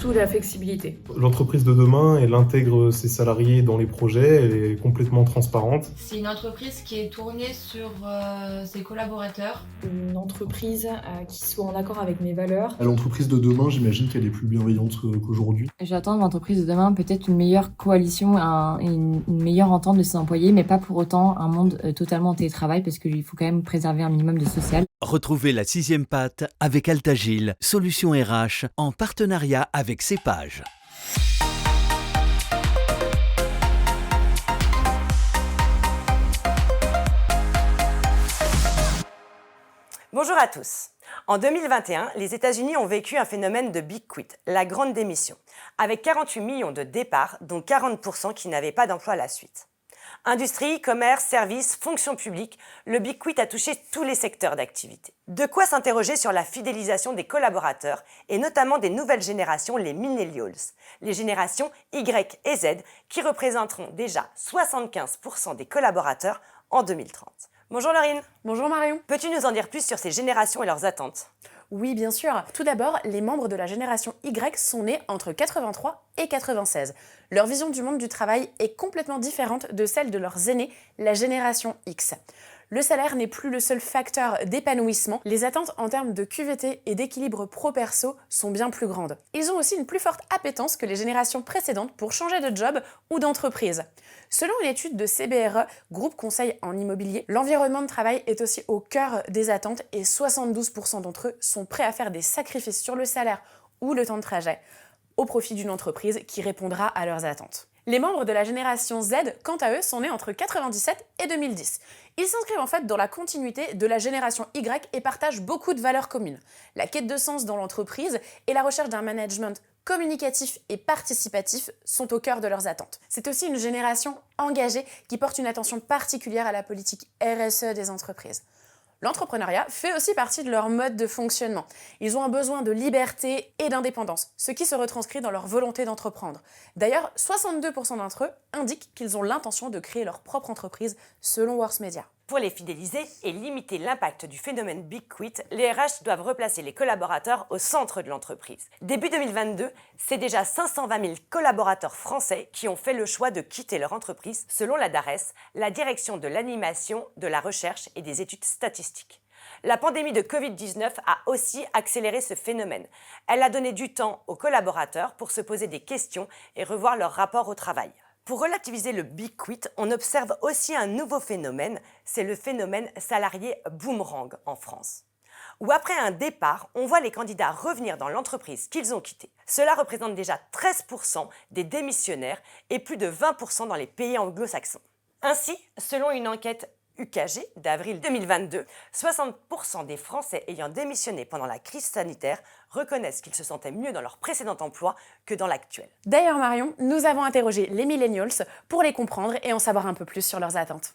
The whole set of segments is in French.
Surtout la flexibilité. L'entreprise de demain, elle intègre ses salariés dans les projets, elle est complètement transparente. C'est une entreprise qui est tournée sur ses collaborateurs. Une entreprise qui soit en accord avec mes valeurs. L'entreprise de demain, j'imagine qu'elle est plus bienveillante qu'aujourd'hui. J'attends de l'entreprise de demain peut-être une meilleure coalition et une meilleure entente de ses employés, mais pas pour autant un monde totalement en télétravail, parce qu'il faut quand même préserver un minimum de social. Retrouvez la 6e patte avec Altagil, solution RH en partenariat avec Cepage. Bonjour à tous. En 2021, les États-Unis ont vécu un phénomène de Big Quit, la grande démission, avec 48 millions de départs, dont 40% qui n'avaient pas d'emploi à la suite. Industrie, commerce, services, fonction publique, le Big Quit a touché tous les secteurs d'activité. De quoi s'interroger sur la fidélisation des collaborateurs et notamment des nouvelles générations, les millennials, les générations Y et Z qui représenteront déjà 75% des collaborateurs en 2030. Bonjour Laurine. Bonjour Marion. Peux-tu nous en dire plus sur ces générations et leurs attentes ? Oui, bien sûr. Tout d'abord, les membres de la génération Y sont nés entre 83 et 96. Leur vision du monde du travail est complètement différente de celle de leurs aînés, la génération X. Le salaire n'est plus le seul facteur d'épanouissement. Les attentes en termes de QVT et d'équilibre pro-perso sont bien plus grandes. Ils ont aussi une plus forte appétence que les générations précédentes pour changer de job ou d'entreprise. Selon une étude de CBRE, groupe conseil en immobilier, l'environnement de travail est aussi au cœur des attentes et 72% d'entre eux sont prêts à faire des sacrifices sur le salaire ou le temps de trajet au profit d'une entreprise qui répondra à leurs attentes. Les membres de la génération Z, quant à eux, sont nés entre 97 et 2010. Ils s'inscrivent en fait dans la continuité de la génération Y et partagent beaucoup de valeurs communes. La quête de sens dans l'entreprise et la recherche d'un management communicatif et participatif sont au cœur de leurs attentes. C'est aussi une génération engagée qui porte une attention particulière à la politique RSE des entreprises. L'entrepreneuriat fait aussi partie de leur mode de fonctionnement. Ils ont un besoin de liberté et d'indépendance, ce qui se retranscrit dans leur volonté d'entreprendre. D'ailleurs, 62% d'entre eux indiquent qu'ils ont l'intention de créer leur propre entreprise, selon Worth Media. Pour les fidéliser et limiter l'impact du phénomène Big Quit, les RH doivent replacer les collaborateurs au centre de l'entreprise. Début 2022, c'est déjà 520 000 collaborateurs français qui ont fait le choix de quitter leur entreprise, selon la DARES, la Direction de l'animation, de la recherche et des études statistiques. La pandémie de Covid-19 a aussi accéléré ce phénomène. Elle a donné du temps aux collaborateurs pour se poser des questions et revoir leur rapport au travail. Pour relativiser le Big Quit, on observe aussi un nouveau phénomène, c'est le phénomène salarié boomerang en France. Où après un départ, on voit les candidats revenir dans l'entreprise qu'ils ont quittée. Cela représente déjà 13% des démissionnaires et plus de 20% dans les pays anglo-saxons. Ainsi, selon une enquête UKG d'avril 2022, 60% des Français ayant démissionné pendant la crise sanitaire reconnaissent qu'ils se sentaient mieux dans leur précédent emploi que dans l'actuel. D'ailleurs Marion, nous avons interrogé les millennials pour les comprendre et en savoir un peu plus sur leurs attentes.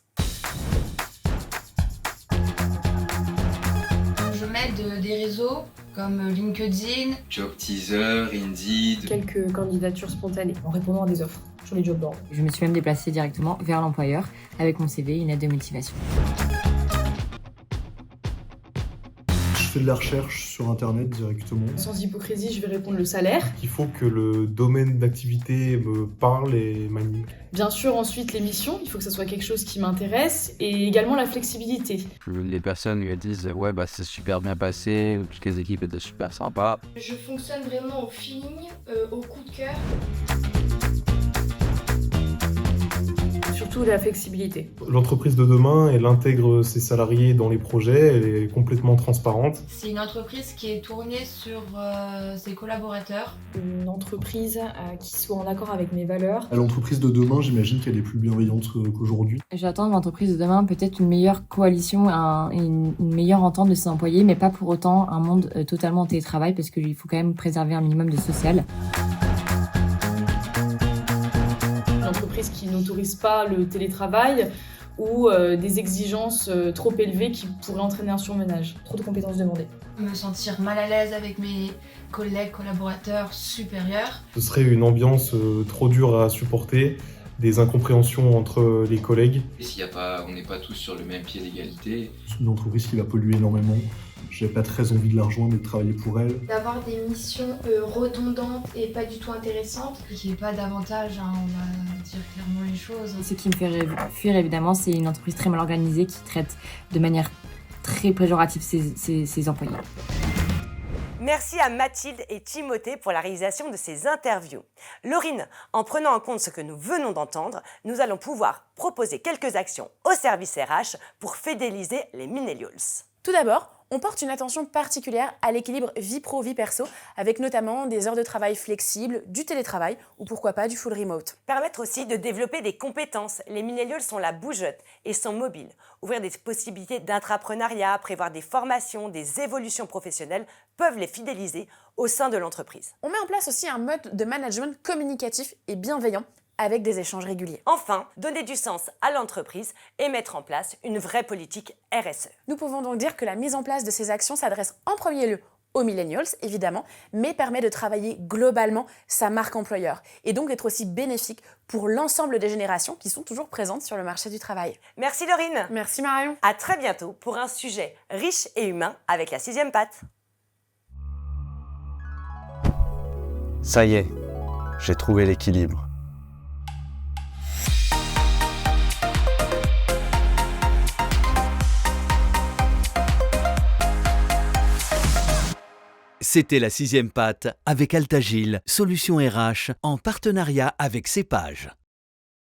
Je m'aide des réseaux comme LinkedIn, Job Teaser, Indeed. Quelques candidatures spontanées en répondant à des offres sur les job boards. Je me suis même déplacée directement vers l'employeur avec mon CV et une lettre de motivation. Je fais de la recherche sur Internet directement. Sans hypocrisie, je vais répondre le salaire. Il faut que le domaine d'activité me parle et m'anime. Bien sûr, ensuite les missions, il faut que ce soit quelque chose qui m'intéresse et également la flexibilité. Les personnes lui disent ouais c'est super bien passé, parce que les équipes étaient super sympas. Je fonctionne vraiment au feeling, au coup de cœur. Surtout la flexibilité. L'entreprise de demain, elle intègre ses salariés dans les projets, elle est complètement transparente. C'est une entreprise qui est tournée sur ses collaborateurs. Une entreprise qui soit en accord avec mes valeurs. L'entreprise de demain, j'imagine qu'elle est plus bienveillante qu'aujourd'hui. J'attends de l'entreprise de demain peut-être une meilleure coalition et une meilleure entente de ses employés, mais pas pour autant un monde totalement en télétravail, parce qu'il faut quand même préserver un minimum de social. Une entreprise qui n'autorise pas le télétravail ou des exigences trop élevées qui pourraient entraîner un surmenage. Trop de compétences demandées. Me sentir mal à l'aise avec mes collègues, collaborateurs supérieurs. Ce serait une ambiance trop dure à supporter, des incompréhensions entre les collègues. Et s'il y a pas, on n'est pas tous sur le même pied d'égalité. C'est une entreprise qui va polluer énormément. J'ai pas très envie de la rejoindre et de travailler pour elle. D'avoir des missions redondantes et pas du tout intéressantes. Et qu'il n'y ait pas d'avantage, hein, on va dire clairement les choses. Ce qui me fait fuir, évidemment, c'est une entreprise très mal organisée qui traite de manière très péjorative ses employés. Merci à Mathilde et Timothée pour la réalisation de ces interviews. Laurine, en prenant en compte ce que nous venons d'entendre, nous allons pouvoir proposer quelques actions au service RH pour fidéliser les millennials. Tout d'abord, on porte une attention particulière à l'équilibre vie pro-vie perso, avec notamment des heures de travail flexibles, du télétravail ou pourquoi pas du full remote. Permettre aussi de développer des compétences. Les millennials sont la bougeotte et sont mobiles. Ouvrir des possibilités d'intrapreneuriat, prévoir des formations, des évolutions professionnelles peuvent les fidéliser au sein de l'entreprise. On met en place aussi un mode de management communicatif et bienveillant, avec des échanges réguliers. Enfin, donner du sens à l'entreprise et mettre en place une vraie politique RSE. Nous pouvons donc dire que la mise en place de ces actions s'adresse en premier lieu aux millennials, évidemment, mais permet de travailler globalement sa marque employeur et donc d'être aussi bénéfique pour l'ensemble des générations qui sont toujours présentes sur le marché du travail. Merci Laurine. Merci Marion. À très bientôt pour un sujet riche et humain avec la 6e patte. Ça y est, j'ai trouvé l'équilibre. C'était la 6e patte avec Altagil, solution RH en partenariat avec Cepage.